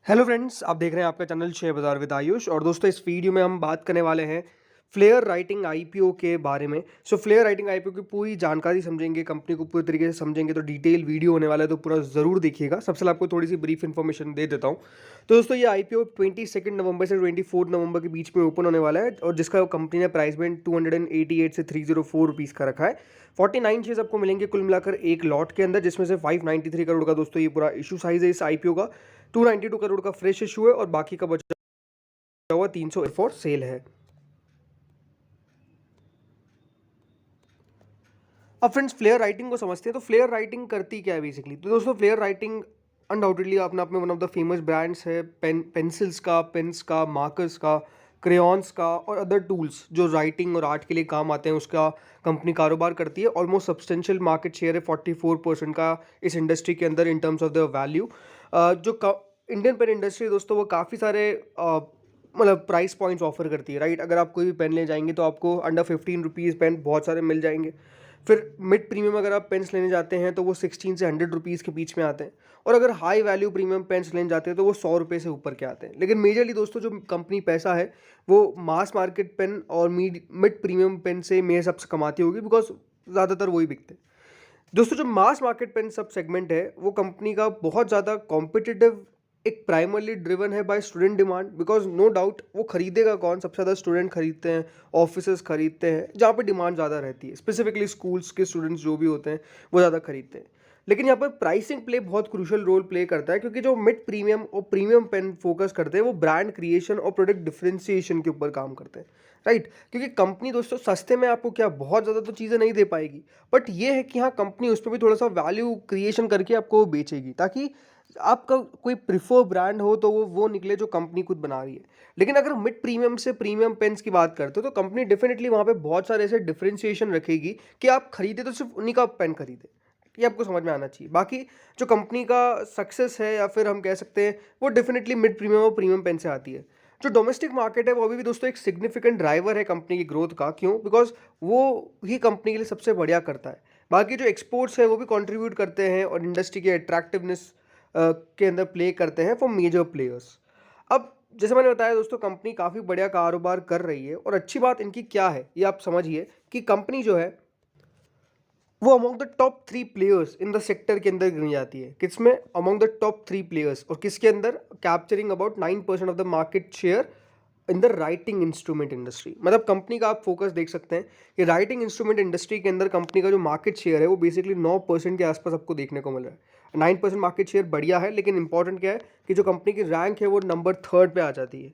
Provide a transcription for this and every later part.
Hello friends, आप देख रहे हैं आपका चैनल शेयर बाजार विद आयुष। और दोस्तों, इस वीडियो में हम बात करने वाले हैं फ्लेयर राइटिंग आईपीओ के बारे में। फ्लेयर राइटिंग आईपीओ की पूरी जानकारी समझेंगे, कंपनी को पूरी तरीके से समझेंगे, तो डिटेल वीडियो होने वाला है, तो पूरा ज़रूर देखिएगा। सबसे पहले आपको थोड़ी सी ब्रीफ इन्फॉर्मेशन दे देता हूँ। तो दोस्तों, ये आईपीओ 22 नवंबर से 24 नवंबर के बीच में ओपन होने वाला है, और जिसका कंपनी ने प्राइस बैंड 288 से 304 रुपीज़ का रखा है। 49 शेयर्स आपको मिलेंगे कुल मिलाकर एक लॉट के अंदर, जिसमें से 593 करोड़ का दोस्तों ये पूरा इशू साइज है इस आईपीओ का। 292 करोड़ का फ्रेश इशू है, और बाकी का बचा हुआ 300 फॉर सेल है। अब फ्रेंड्स, फ्लेयर राइटिंग को समझते हैं। तो फ्लेयर राइटिंग करती क्या है बेसिकली? तो दोस्तों, फ्लेयर राइटिंग अनडाउटेडली अपने आप में one of the famous brands है पेंसिल्स का, पेन्स का, मार्कर्स का, क्रेयॉन्स का और अदर टूल्स जो राइटिंग और आर्ट के लिए काम आते हैं, उसका कंपनी कारोबार करती है। ऑलमोस्ट सब्सटेंशियल मार्केट शेयर है 44% का इस इंडस्ट्री के अंदर in terms of the value. जो इंडियन पेन इंडस्ट्री दोस्तों, वो काफ़ी सारे मतलब प्राइस पॉइंट्स ऑफर करती है, राइट। अगर आप कोई भी पेन ले जाएंगे तो आपको अंडर 15 रुपीज़ पेन बहुत सारे मिल जाएंगे। फिर मिड प्रीमियम अगर आप पेन्स लेने जाते हैं तो वो 16 से 100 रुपीज़ के बीच में आते हैं। और अगर हाई वैल्यू प्रीमियम पेन्स लेने जाते हैं तो वो 100 रुपये से ऊपर के आते हैं। लेकिन मेजरली दोस्तों, जो कंपनी पैसा है वो मास मार्केट पेन और मिड प्रीमियम पेन से मेरे हिसाब से कमाती होगी, बिकॉज ज़्यादातर वही बिकते हैं। दोस्तों, जो mass market pen sub segment है, वो कंपनी का बहुत ज़्यादा कॉम्पिटिटिव, एक प्राइमरली ड्रिवन है by student demand. Because no doubt वो खरीदेगा कौन? सबसे ज़्यादा स्टूडेंट खरीदते हैं, ऑफिसेज खरीदते हैं, जहाँ पे डिमांड ज़्यादा रहती है। स्पेसिफिकली स्कूल्स के स्टूडेंट्स जो भी होते हैं वो ज़्यादा खरीदते हैं। लेकिन यहाँ पर प्राइसिंग प्ले बहुत क्रूशल रोल प्ले करता है, क्योंकि जो मिड प्रीमियम और प्रीमियम पेन फोकस करते हैं वो ब्रांड क्रिएशन और प्रोडक्ट डिफरेंशिएशन के ऊपर काम करते हैं, राइट। क्योंकि कंपनी दोस्तों सस्ते में आपको क्या बहुत ज़्यादा तो चीज़ें नहीं दे पाएगी, बट ये है कि हाँ, कंपनी उस पर भी थोड़ा सा वैल्यू क्रिएशन करके आपको बेचेगी, ताकि आपका कोई प्रिफर ब्रांड हो तो वो निकले जो कंपनी खुद बना रही है। लेकिन अगर मिड प्रीमियम से प्रीमियम पेन्स की बात करते हो तो कंपनी डेफिनेटली वहाँ पे बहुत सारे ऐसे डिफरेंशिएशन रखेगी कि आप खरीदे तो सिर्फ उन्हीं का पेन खरीदे। ये आपको समझ में आना चाहिए। बाकी जो कंपनी का सक्सेस है, या फिर हम कह सकते हैं, वो डेफिनेटली मिड प्रीमियम और प्रीमियम पेन से आती है। जो डोमेस्टिक मार्केट है वो अभी भी दोस्तों एक सिग्निफिकेंट ड्राइवर है कंपनी की ग्रोथ का। क्यों? बिकॉज वो ही कंपनी के लिए सबसे बढ़िया करता है। बाकी जो एक्सपोर्ट्स है वो भी कंट्रीब्यूट करते हैं और इंडस्ट्री के अट्रैक्टिवनेस के अंदर प्ले करते हैं फॉर मेजर प्लेयर्स। अब जैसे मैंने बताया दोस्तों, कंपनी काफ़ी बढ़िया कारोबार कर रही है, और अच्छी बात इनकी क्या है ये आप समझिए कि कंपनी जो है वो among the top 3 players in the sector के अंदर गिनी जाती है। किसमें? Among the top 3 players. और किसके अंदर? Capturing about 9% of the market share in the writing instrument industry. मतलब कंपनी का आप फोकस देख सकते हैं कि राइटिंग इंस्ट्रूमेंट इंडस्ट्री के अंदर कंपनी का जो मार्केट शेयर है वो बेसिकली 9% के आसपास आपको देखने को मिल रहा है। 9% मार्केट शेयर बढ़िया है, लेकिन इंपॉर्टेंट क्या है कि जो कंपनी की रैंक है वो नंबर 3 पे आ जाती है,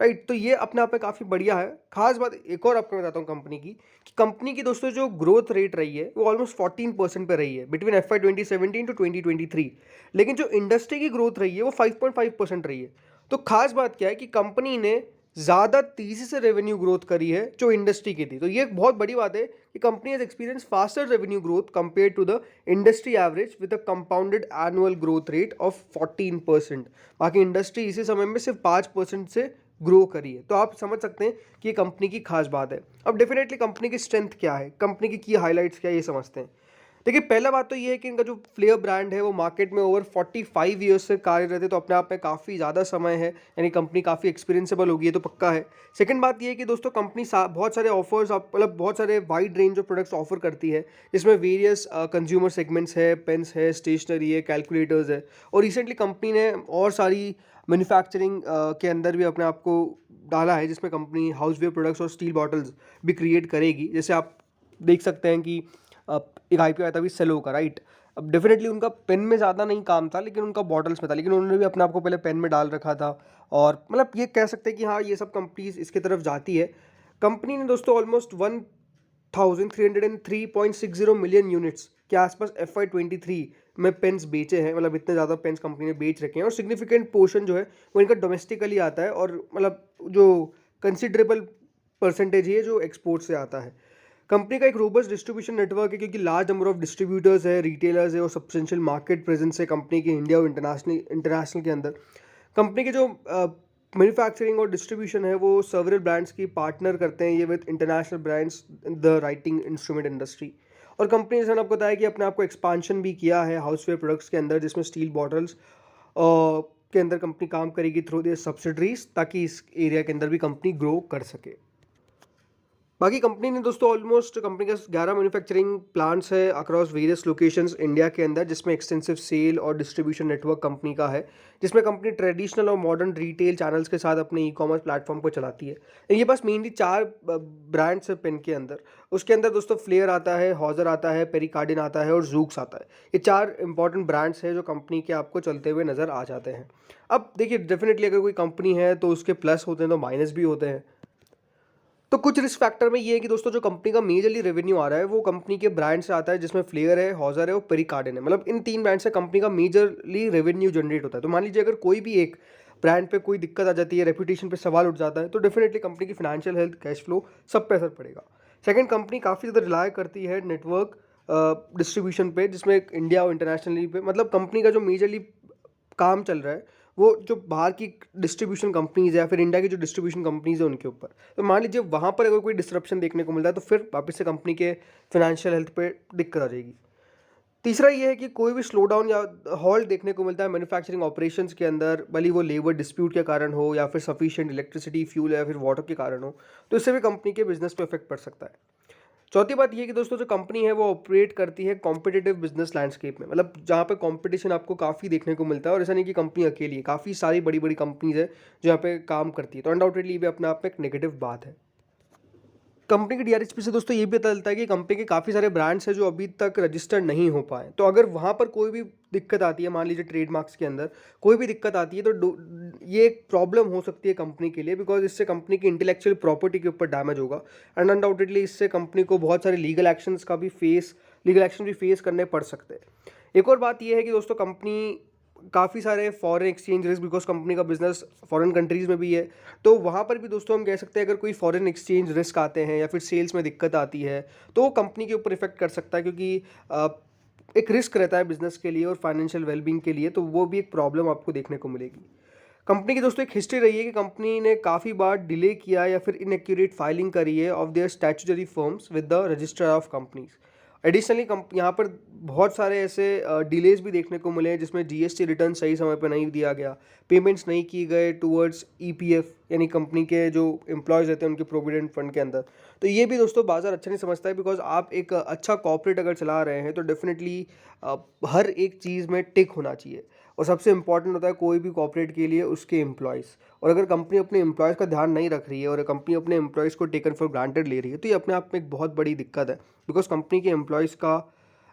राइट। तो ये अपने आप में काफ़ी बढ़िया है। खास बात एक और आपको बताता हूँ कंपनी की, कि कंपनी की दोस्तों जो ग्रोथ रेट रही है वो ऑलमोस्ट 14% पे रही है बिटवीन FY 2017 टू 2023। लेकिन जो इंडस्ट्री की ग्रोथ रही है वो 5.5% रही है। तो खास बात क्या है कि कंपनी ने ज़्यादा तेज़ी से रेवेन्यू ग्रोथ करी है जो इंडस्ट्री की थी। तो ये एक बहुत बड़ी बात है कि company has experience faster revenue growth compare to the industry average with a compounded annual growth rate of 14%। बाकी इंडस्ट्री इसी समय में सिर्फ 5% से ग्रो करी है। तो आप समझ सकते हैं कि ये कंपनी की खास बात है। अब डेफिनेटली कंपनी की स्ट्रेंथ क्या है, कंपनी की हाइलाइट्स क्या है, ये समझते हैं। देखिए, पहला बात तो ये है कि इनका जो फ्लेयर ब्रांड है वो मार्केट में ओवर 45 ईयर्स से कार्यरत है, तो अपने आप में काफ़ी ज़्यादा समय है, यानी कंपनी काफ़ी एक्सपीरियंसेबल होगी, ये तो पक्का है। सेकंड बात ये है कि दोस्तों कंपनी बहुत सारे ऑफर्स, मतलब बहुत सारे wide range of products offer करती है, जिसमें वेरियस कंज्यूमर सेगमेंट्स है, पेन्स है, स्टेशनरी है, कैलकुलेटर्स है। और रिसेंटली कंपनी ने और सारी मैन्युफैक्चरिंग के अंदर भी अपने आप को डाला है, जिसमें कंपनी हाउसवेयर प्रोडक्ट्स और स्टील बॉटल्स भी क्रिएट करेगी। जैसे आप देख सकते हैं कि एक आईपीओ आया था अभी सेलो का, राइट। अब डेफिनेटली उनका पेन में ज़्यादा नहीं काम था, लेकिन उनका बॉटल्स में था, लेकिन उन्होंने भी अपने आप को पहले पेन में डाल रखा था। और मतलब ये कह सकते हैं कि हाँ, ये सब कंपनीज इसके तरफ जाती है। कंपनी ने दोस्तों ऑलमोस्ट 1303.60 मिलियन यूनिट्स के आसपास FY 23 में पेन्स बेचे हैं। मतलब इतने ज़्यादा पेन्स कंपनी ने बेच रखे हैं, और सिग्निफिकेंट पोर्शन जो है वो इनका डोमेस्टिकली आता है, और मतलब जो कंसिडरेबल परसेंटेज है जो एक्सपोर्ट से आता है। कंपनी का एक रोबस्ट डिस्ट्रीब्यूशन नेटवर्क है, क्योंकि लार्ज नंबर ऑफ डिस्ट्रीब्यूटर्स है, रिटेलर्स है, और सब्सटेंशियल मार्केट प्रेजेंस है कंपनी के इंडिया और इंटरनेशनल के अंदर। कंपनी के जो मैन्युफैक्चरिंग और डिस्ट्रीब्यूशन है वो सर्वरल ब्रांड्स की पार्टनर करते हैं ये with international brands in the writing instrument industry. और कंपनी जैसे मैंने आपको बताया कि अपने आप को एक्सपांशन भी किया है हाउसवेयर प्रोडक्ट्स के अंदर, जिसमें स्टील बॉटल्स के अंदर कंपनी काम करेगी थ्रू द सब्सिडरीज, ताकि इस एरिया के अंदर भी कंपनी ग्रो कर सके। बाकी कंपनी ने दोस्तों ऑलमोस्ट कंपनी का 11 मैन्युफैक्चरिंग प्लांट्स है अक्रॉस वेरियस लोकेशंस इंडिया के अंदर, जिसमें एक्सटेंसिव सेल और डिस्ट्रीब्यूशन नेटवर्क कंपनी का है, जिसमें कंपनी ट्रेडिशनल और मॉडर्न रिटेल चैनल्स के साथ अपने ई कॉमर्स प्लेटफॉर्म को चलाती है। इनके पास मेनली 4 ब्रांड्स है पेन के अंदर। उसके अंदर दोस्तों फ्लेयर आता है, हॉजर आता है, पेरिकार्डिन आता है और जूक्स आता है। ये 4 इंपॉर्टेंट ब्रांड्स हैं जो कंपनी के आपको चलते हुए नज़र आ जाते हैं। अब देखिए, डेफिनेटली अगर कोई कंपनी है तो उसके प्लस होते हैं तो माइनस भी होते हैं। तो कुछ रिस्क फैक्टर में ये है कि दोस्तों जो कंपनी का मेजरली रेवेन्यू आ रहा है वो कंपनी के ब्रांड से आता है, जिसमें फ्लेयर है, हॉजर है और पेरिकार्डिन है। मतलब इन 3 ब्रांड से कंपनी का मेजरली रेवेन्यू जनरेट होता है। तो मान लीजिए अगर कोई भी एक ब्रांड पे कोई दिक्कत आ जाती है, रेपुटेशन पे सवाल उठ जाता है, तो डेफिनेटली कंपनी की फाइनेंशियल हेल्थ, कैश फ्लो सब पे असर पड़ेगा। सेकंड, कंपनी काफ़ी ज़्यादा रिलाय करती है नेटवर्क डिस्ट्रीब्यूशन पे, जिसमें इंडिया और इंटरनेशनली पे, मतलब कंपनी का जो मेजरली काम चल रहा है वो जो बाहर की डिस्ट्रीब्यूशन कंपनीज़ है या फिर इंडिया की जो डिस्ट्रीब्यूशन कंपनीज़ है उनके ऊपर। तो मान लीजिए वहाँ पर अगर कोई डिस्ट्रप्शन देखने को मिलता है तो फिर वापस से कंपनी के फाइनेंशियल हेल्थ पे दिक्कत आ जाएगी। तीसरा ये है कि कोई भी स्लो डाउन या हॉल्ट देखने को मिलता है मैन्युफैक्चरिंग ऑपरेशंस के अंदर, भले वो लेबर डिस्प्यूट के कारण हो या फिर सफिशिएंट इलेक्ट्रिसिटी, फ्यूल या फिर वाटर के कारण हो, तो इससे भी कंपनी के बिजनेस पे इफेक्ट पड़ सकता है। चौथी बात ये है कि दोस्तों जो कंपनी है वो ऑपरेट करती है कॉम्पिटिटिव बिजनेस लैंडस्केप में, मतलब जहाँ पे कंपटीशन आपको काफ़ी देखने को मिलता है, और ऐसा नहीं कि कंपनी अकेली है, काफ़ी सारी बड़ी बड़ी कंपनीज है जो यहाँ पे काम करती है। तो अनडाउटेडली ये भी अपने आप में एक नेगेटिव बात है। कंपनी की डीआरएचपी से दोस्तों ये भी पता चलता है कि कंपनी के काफ़ी सारे ब्रांड्स हैं जो अभी तक रजिस्टर्ड नहीं हो पाए। तो अगर वहाँ पर कोई भी दिक्कत आती है, मान लीजिए ट्रेडमार्क्स के अंदर कोई भी दिक्कत आती है, तो ये एक प्रॉब्लम हो सकती है कंपनी के लिए, बिकॉज इससे कंपनी की इंटेलेक्चुअल प्रॉपर्टी के ऊपर डैमेज होगा। एंड अनडाउटेडली इससे कंपनी को बहुत सारे लीगल एक्शन भी फेस करने पड़ सकते हैं। एक और बात यह है कि दोस्तों कंपनी काफ़ी सारे foreign exchange risk, because company का बिजनेस फॉरेन कंट्रीज़ में भी है, तो वहाँ पर भी दोस्तों हम कह सकते हैं अगर कोई फॉरेन एक्सचेंज रिस्क आते हैं या फिर सेल्स में दिक्कत आती है तो वो कंपनी के ऊपर इफेक्ट कर सकता है, क्योंकि एक रिस्क रहता है बिजनेस के लिए और फाइनेंशियल वेलबींग के लिए, तो वो भी एक प्रॉब्लम आपको देखने को मिलेगी। कंपनी की दोस्तों एक हिस्ट्री रही है कि कंपनी ने काफ़ी बार डिले किया या फिर इनएक्यूरेट फाइलिंग करी है of their statutory firms with the register of companies. Additionally यहाँ पर बहुत सारे ऐसे डिलेज भी देखने को मिले हैं जिसमें जीएसटी रिटर्न सही समय पर नहीं दिया गया, पेमेंट्स नहीं की गए टूवर्ड्स ईपीएफ, यानी कंपनी के जो एम्प्लॉयज़ रहते हैं उनके प्रोविडेंट फंड के अंदर। तो ये भी दोस्तों बाजार अच्छा नहीं समझता है, बिकॉज आप एक अच्छा कॉर्पोरेट अगर चला रहे हैं तो डेफिनेटली हर एक चीज़ में टिक होना चाहिए, और सबसे इंपॉर्टेंट होता है कोई भी कॉर्पोरेट के लिए उसके एम्प्लॉयज़। और अगर कंपनी अपने एम्प्लॉयज़ का ध्यान नहीं रख रही है और कंपनी अपने एम्प्लॉयज़ को टेकन फॉर ग्रांटेड ले रही है, तो ये अपने आप में एक बहुत बड़ी दिक्कत है, बिकॉज कंपनी के एम्प्लॉयज़ का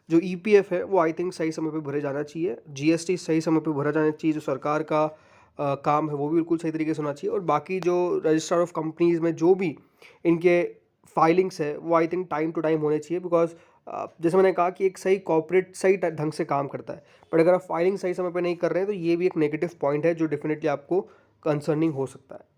जो ईपीएफ है वो आई थिंक सही समय पे भरे जाना चाहिए, जीएसटी सही समय पे भरा जाना चाहिए, जो सरकार का काम है वो भी बिल्कुल सही तरीके से होना चाहिए, और बाकी जो रजिस्टर ऑफ कंपनीज़ में जो भी इनके फाइलिंग्स है वो I think time to time होने चाहिए, बिकॉज जैसे मैंने कहा कि एक सही कॉर्पोरेट सही ढंग से काम करता है, बट अगर आप फाइलिंग सही समय पे नहीं कर रहे हैं तो ये भी एक नेगेटिव पॉइंट है जो डेफिनेटली आपको कंसर्निंग हो सकता है।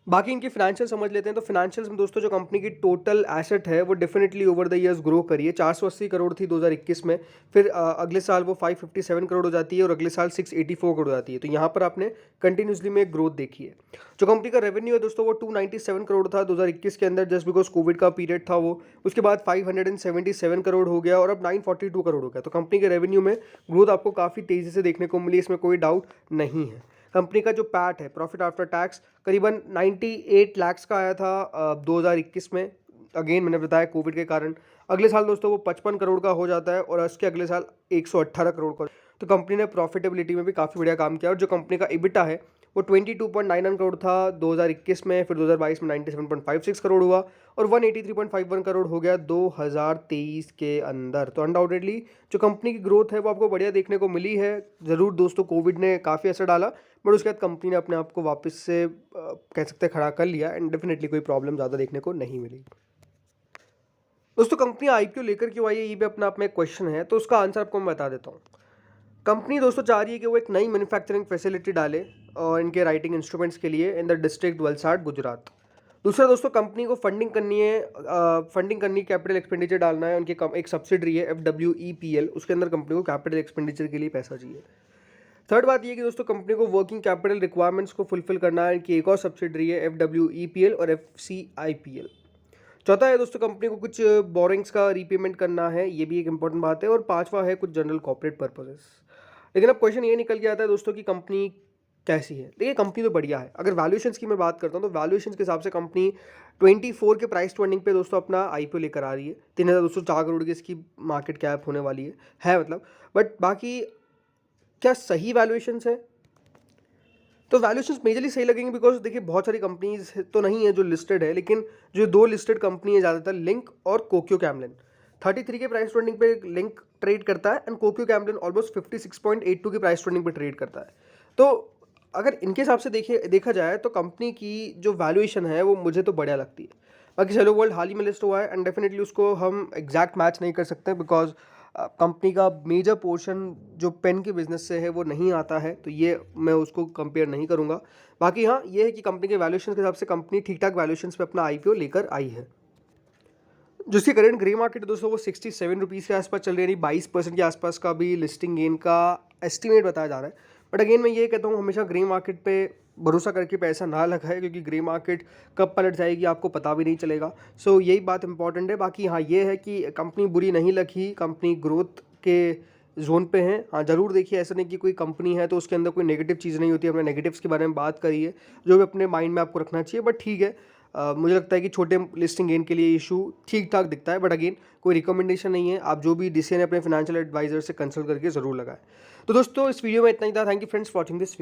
बाकी इनके फाइनेंशियल समझ लेते हैं। तो फाइनेंशियल्स में दोस्तों जो कंपनी की टोटल एसेट है वो definitely over the years grow करी है। 480 करोड़ थी 2021 में, फिर अगले साल वो 557 करोड़ हो जाती है और अगले साल 684 करोड़ हो जाती है। तो यहाँ पर आपने कंटिन्यूसली में ग्रोथ देखी है। जो कंपनी का रेवेन्यू है दोस्तों वो 297 करोड़ था 2021 के अंदर, जस्ट बिकॉज कोविड का पीरियड था वो। उसके बाद 577 करोड़ हो गया और अब 942 करोड़ हो गया। तो कंपनी के रेवेन्यू में ग्रोथ आपको काफ़ी तेज़ी से देखने को मिली, इसमें कोई डाउट नहीं है। कंपनी का जो पैट है, प्रॉफिट आफ्टर टैक्स, करीबन 98 लाख्स का आया था 2021 में। अगेन मैंने बताया कोविड के कारण अगले साल दोस्तों वो 55 करोड़ का हो जाता है और उसके अगले साल 118 करोड़ का। तो कंपनी ने प्रॉफिटेबिलिटी में भी काफ़ी बढ़िया काम किया, और जो कंपनी का इबिटा है वो 22.99 करोड़ था 2021 में, फिर 2022 में 97.56 करोड़ हुआ और 183.51 करोड़ हो गया 2023 के अंदर। तो अनडाउटेडली जो कंपनी की ग्रोथ है वो आपको बढ़िया देखने को मिली है। ज़रूर दोस्तों कोविड ने काफ़ी असर डाला, बट उसके बाद कंपनी ने अपने आप को वापस से कह सकते हैं खड़ा कर लिया, एंड डेफिनेटली कोई प्रॉब्लम ज़्यादा देखने को नहीं मिली। दोस्तों कंपनी आईपीओ लेकर क्यों आई है, ये भी अपने आप में एक क्वेश्चन है, तो उसका आंसर आपको मैं बता देता हूँ। कंपनी दोस्तों चाह रही है कि वो एक नई मैन्युफैक्चरिंग फैसिलिटी डाले और इनके राइटिंग इंस्ट्रूमेंट्स के लिए in the district Valsad Gujarat. दूसरा दोस्तों कंपनी को फंडिंग करनी है, कैपिटल एक्सपेंडिचर डालना है। उनकी एक सब्सिडरी है FWEPL, उसके अंदर कंपनी को कैपिटल एक्सपेंडिचर के लिए पैसा चाहिए। थर्ड बात ये कि दोस्तों कंपनी को वर्किंग कैपिटल रिक्वायरमेंट्स को फुलफिल करना है। इनकी एक और सब्सिडरी है FWEPL और FCIPL। चौथा है दोस्तों कंपनी को कुछ बोरिंग्स का रीपेमेंट करना है, ये भी एक इंपॉर्टेंट बात है। और पांचवा है कुछ जनरल कॉर्पोरेट पर्पसेस। लेकिन अब क्वेश्चन ये निकल के आता है दोस्तों कि कंपनी कैसी है। देखिए कंपनी तो बढ़िया है। अगर वैल्यूएशंस की मैं बात करता हूँ तो वैल्यूएशंस के हिसाब से कंपनी 24 के प्राइस टू अर्निंग पे दोस्तों अपना आईपीओ लेकर आ रही है। 3204 करोड़ की इसकी मार्केट कैप होने वाली है मतलब। बट बाकी क्या सही वैल्यूएशंस है? तो वैल्यूएशंस मेजरली सही लगेंगे बिकॉज देखिए बहुत सारी कंपनीज तो नहीं है जो लिस्टेड है, लेकिन जो दो लिस्टेड कंपनी है ज़्यादातर, लिंक और कोक्यो कैमलिन। 33 के प्राइस ट्रेंडिंग पे लिंक ट्रेड करता है एंड कोक्यो कैमलिन ऑलमोस्ट 56.82 की प्राइस ट्रेंडिंग पे ट्रेड करता है। तो अगर इनके हिसाब से देखा जाए तो कंपनी की जो वैल्यूएशन है वो मुझे तो बढ़िया लगती है। बाकी सेलो वर्ल्ड हाल ही में लिस्ट हुआ है एंड डेफिनेटली उसको हम एग्जैक्ट मैच नहीं कर सकते बिकॉज कंपनी का मेजर पोर्शन जो पेन के बिजनेस से है वो नहीं आता है, तो ये मैं उसको कंपेयर नहीं करूँगा। बाकी हाँ ये है कि कंपनी के वैल्यूएशन के हिसाब से कंपनी ठीक ठाक वैल्यूएशन पे अपना आईपीओ लेकर आई है। जो इसकी करंट ग्रे मार्केट है दोस्तों वो 67 रुपीज़ के आसपास चल रही है, यानी 22% के आसपास का भी लिस्टिंग गेन का एस्टिमेट बताया जा रहा है। बट अगेन मैं ये कहता हूँ हमेशा ग्रे मार्केट पे भरोसा करके पैसा ना लगाए, क्योंकि ग्रे मार्केट कब पलट जाएगी आपको पता भी नहीं चलेगा। सो यही बात इंपॉर्टेंट है। बाकी हाँ ये है कि कंपनी बुरी नहीं लगी, कंपनी ग्रोथ के जोन पे है। हाँ ज़रूर देखिए, ऐसा नहीं कि कोई कंपनी है तो उसके अंदर कोई नेगेटिव चीज़ नहीं होती। हमने नेगेटिव्स के बारे में बात करी है जो भी अपने माइंड में आपको रखना चाहिए। बट ठीक है, मुझे लगता है कि छोटे लिस्टिंग गेन के लिए इशू ठीक ठाक दिखता है। बट अगेन कोई रिकमेंडेशन नहीं है, आप जो भी डिसीजन है अपने फाइनेंशियल एडवाइजर से कंसल्ट करके ज़रूर लगाएं। तो दोस्तों इस वीडियो में इतना ही था। Thank you friends for watching this.